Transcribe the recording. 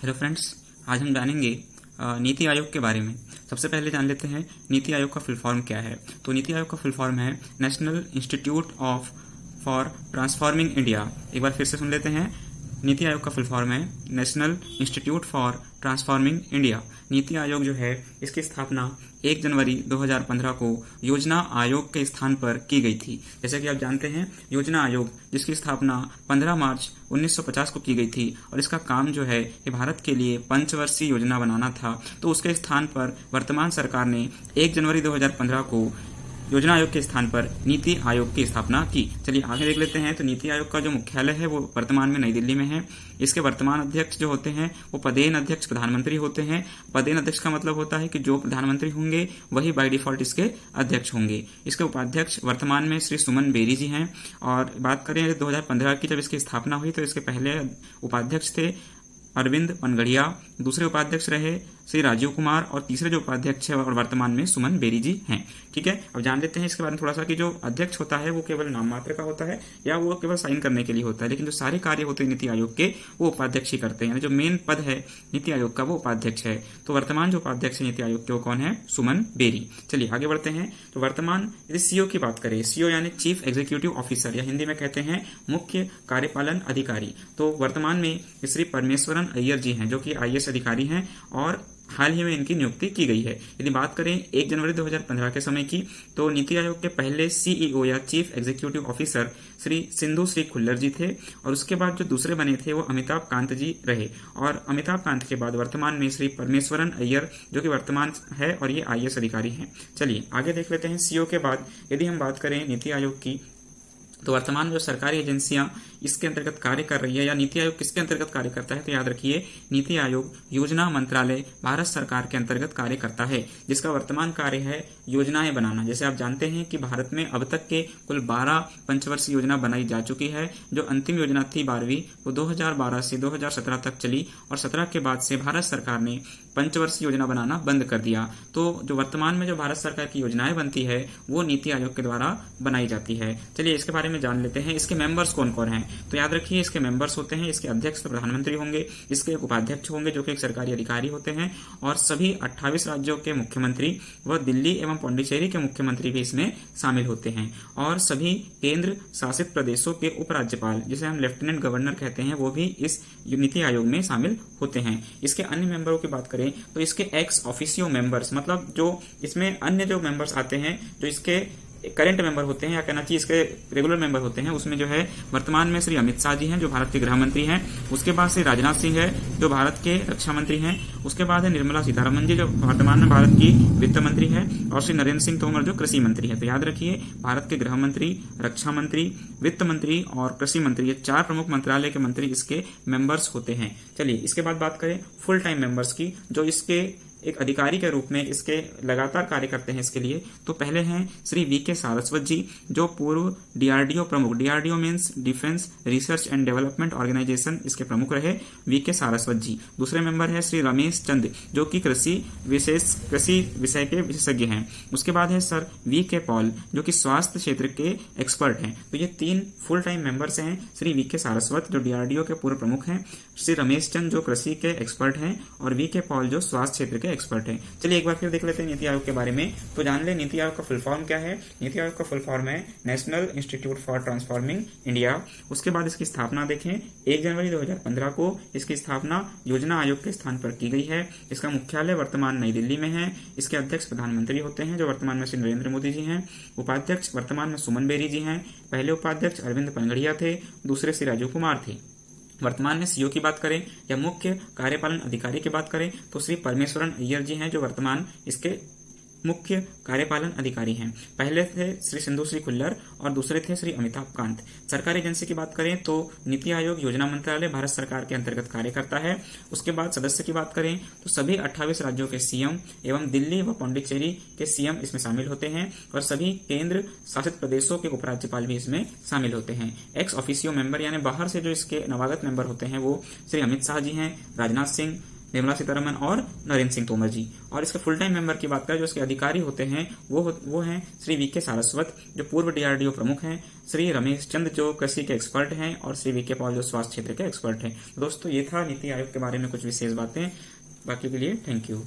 Hello friends, आज हम जानेंगे नीति आयोग के बारे में। सबसे पहले जान लेते हैं नीति आयोग का फुल फॉर्म क्या है। तो नीति आयोग का फुल फॉर्म है national institute of for transforming India. एक बार फिर से सुन लेते हैं, नीति आयोग का फुल फॉर्म है national institute for transforming India. NITI Aayog जो है इसकी स्थापना 1 जनवरी 2015 को योजना आयोग के स्थान पर की गई थी। जैसे कि आप जानते हैं, योजना आयोग जिसकी स्थापना 15 मार्च 1950 को की गई थी और इसका काम जो है ये भारत के लिए पंचवर्षीय योजना बनाना था। तो उसके स्थान पर वर्तमान सरकार ने 1 जनवरी 2015 को योजना आयोग के स्थान पर नीति आयोग की स्थापना की। चलिए आगे देख लेते हैं। तो नीति आयोग का जो मुख्यालय है वो वर्तमान में नई दिल्ली में है। इसके वर्तमान अध्यक्ष जो होते हैं वो पदेन अध्यक्ष प्रधानमंत्री होते हैं। पदेन अध्यक्ष का मतलब होता है कि जो प्रधानमंत्री होंगे वही बाय डिफॉल्ट इसके अध्यक्ष होंगे। इसके उपाध्यक्ष वर्तमान में श्री सुमन बेरी जी हैं। और बात करें 2015 की, जब इसकी स्थापना हुई तो इसके पहले उपाध्यक्ष थे अरविंद पनगड़िया, दूसरे उपाध्यक्ष रहे श्री राजीव कुमार और तीसरे जो उपाध्यक्ष है और वर्तमान में सुमन बेरी जी हैं। ठीक है, अब जान लेते हैं इसके बारे में थोड़ा सा कि जो अध्यक्ष होता है वो केवल नाम मात्र का होता है या वो केवल साइन करने के लिए होता है, लेकिन जो सारे कार्य होते हैं नीति आयोग के वो उपाध्यक्ष ही करते हैं। जो मेन पद है नीति आयोग का वो उपाध्यक्ष है। तो वर्तमान जो उपाध्यक्ष है नीति आयोग के वो कौन है? सुमन बेरी। चलिए आगे बढ़ते हैं। तो वर्तमान यदि सीओ की बात करें, सीओ यानी चीफ एग्जीक्यूटिव ऑफिसर या हिंदी में कहते हैं मुख्य कार्यपालन अधिकारी। तो वर्तमान में श्री परमेश्वरन अय्यर जी हैं जो कि आईएएस अधिकारी हैं और हाल ही में इनकी नियुक्ति की गई है। यदि बात करें 1 जनवरी 2015 के समय की, तो नीति आयोग के पहले सीईओ या chief executive officer Shri Sindhu Shri Khullar ji थे और उसके बाद जो दूसरे बने थे वो अमिताभ कांत जी रहे। और अमिताभ कांत के बाद वर्तमान में श्री परमेश्वरन अय्यर जो कि वर्तमान है और ये आईएएस अधिकारी हैं। चलिए आगे देख लेते हैं। सीओ के बाद यदि हम बात करें नीति आयोग की, तो वर्तमान जो सरकारी एजेंसियां इसके अंतर्गत कार्य कर रही है या नीति आयोग किसके अंतर्गत कार्य करता है, तो याद रखिए नीति आयोग योजना मंत्रालय भारत सरकार के अंतर्गत कार्य करता है, जिसका वर्तमान कार्य है योजनाएं बनाना। जैसे आप जानते हैं कि भारत में अब तक के कुल 12 पंचवर्षीय योजना बनाई जा चुकी है। जो अंतिम योजना थी 12वीं वो 2012 से 2017 तक चली और 17 के बाद से भारत सरकार ने पंचवर्षीय योजना बनाना बंद कर दिया। तो जो वर्तमान में जो भारत सरकार की योजनाएं बनती है वो नीति आयोग के द्वारा बनाई जाती है। चलिए इसके बारे में जान लेते हैं। इसके मेंबर्स कौन कौन हैं, तो याद रखिए इसके मेंबर्स होते हैं, इसके अध्यक्ष तो प्रधानमंत्री होंगे, इसके एक उपाध्यक्ष होंगे जो कि एक सरकारी अधिकारी होते हैं और सभी 28 राज्यों के मुख्यमंत्री व दिल्ली एवं पौंडीचेरी के मुख्यमंत्री भी इसमें शामिल होते हैं और सभी केंद्र शासित प्रदेशों के उपराज्यपाल जिसे हम लेफ्टिनेंट गवर्नर कहते हैं वो भी इस नीति आयोग में शामिल होते हैं। इसके अन्य मेंबरों की बात करें तो इसके एक्स ऑफिशियो मेंबर्स, मतलब जो इसमें अन्य जो मेंबर्स आते हैं जो इसके करंट मेंबर होते हैं या कहना चाहिए इसके रेगुलर मेंबर होते हैं, उसमें जो है वर्तमान में श्री अमित शाह जी हैं जो भारत के गृह मंत्री हैं। उसके बाद श्री राजनाथ सिंह है जो भारत के रक्षा मंत्री हैं। उसके बाद है निर्मला सीतारमण जी जो वर्तमान में भारत की वित्त मंत्री है और श्री नरेंद्र सिंह तोमर जो कृषि मंत्री है। तो याद रखिए भारत के गृह मंत्री, रक्षा मंत्री, वित्त मंत्री और कृषि मंत्री, ये 4 प्रमुख मंत्रालय के मंत्री इसके मेंबर्स होते हैं। चलिए इसके बाद बात करें फुल टाइम मेंबर्स की जो इसके एक अधिकारी के रूप में इसके लगातार कार्य करते हैं इसके लिए। तो पहले हैं श्री वीके सारस्वत जी जो पूर्व डीआरडीओ प्रमुख, DRDO means defence research and development organisation, इसके प्रमुख रहे वीके सारस्वत जी। दूसरे मेंबर है श्री रमेश चंद जो कि कृषि विषय के विशेषज्ञ हैं। उसके बाद है सर वीके पॉल जो कि स्वास्थ्य क्षेत्र के एक्सपर्ट हैं। तो ये 3 फुल टाइम मेंबर्स हैं। श्री वीके सारस्वत जो डीआरडीओ के पूर्व प्रमुख हैं, श्री रमेश चंद जो कृषि के एक्सपर्ट हैं और वीके पॉल जो स्वास्थ्य क्षेत्र के एक्सपर्ट हैं। चलिए एक बार फिर देख लेते हैं नीति आयोग के बारे में। तो जान ले नीति आयोग का फुल फॉर्म क्या है। नीति आयोग का फुल फॉर्म है national institute for transforming India. उसके बाद इसकी स्थापना देखें 1 जनवरी 2015 को इसकी स्थापना योजना आयोग के स्थान पर की गई है। इसका मुख्यालय वर्तमान नई दिल्ली में है। इसके अध्यक्ष प्रधानमंत्री होते हैं जो वर्तमान में श्री नरेंद्र मोदी जी हैं। उपाध्यक्ष वर्तमान में सुमन बेरी जी हैं। पहले उपाध्यक्ष अरविंद पनगड़िया थे, दूसरे श्री राजीव कुमार थे। वर्तमान में सीओ की बात करें या मुख्य कार्यपालन अधिकारी की बात करें तो श्री परमेश्वरन अय्यर जी हैं जो वर्तमान इसके मुख्य कार्यपालन अधिकारी हैं। पहले थे श्री सिंधु श्री खुल्लर और दूसरे थे श्री अमिताभ कांत। सरकारी एजेंसी की बात करें तो नीति आयोग योजना मंत्रालय भारत सरकार के अंतर्गत कार्य करता है। उसके बाद सदस्य की बात करें तो सभी 28 राज्यों के सीएम एवं दिल्ली व पौंडीचेरी के सीएम इसमें शामिल होते हैं और सभी केंद्र शासित प्रदेशों के उपराज्यपाल भी इसमें शामिल होते हैं। एक्स ऑफिशियो मेंबर यानी बाहर से जो इसके नवागत मेंबर होते हैं वो श्री अमित शाह जी हैं, राजनाथ सिंह, निर्मला सीतारमन और नरेंद्र सिंह तोमर जी। और इसके फुल टाइम मेंबर की बात करें जो इसके अधिकारी होते हैं वो हैं श्री वी के सारस्वत जो पूर्व DRDO प्रमुख हैं, श्री रमेश चंद जो कृषि के एक्सपर्ट हैं और श्री वी के पॉल जो स्वास्थ्य क्षेत्र के एक्सपर्ट हैं। दोस्तों ये था नीति आयोग के बारे में कुछ विशेष बातें। बाकी के लिए थैंक यू।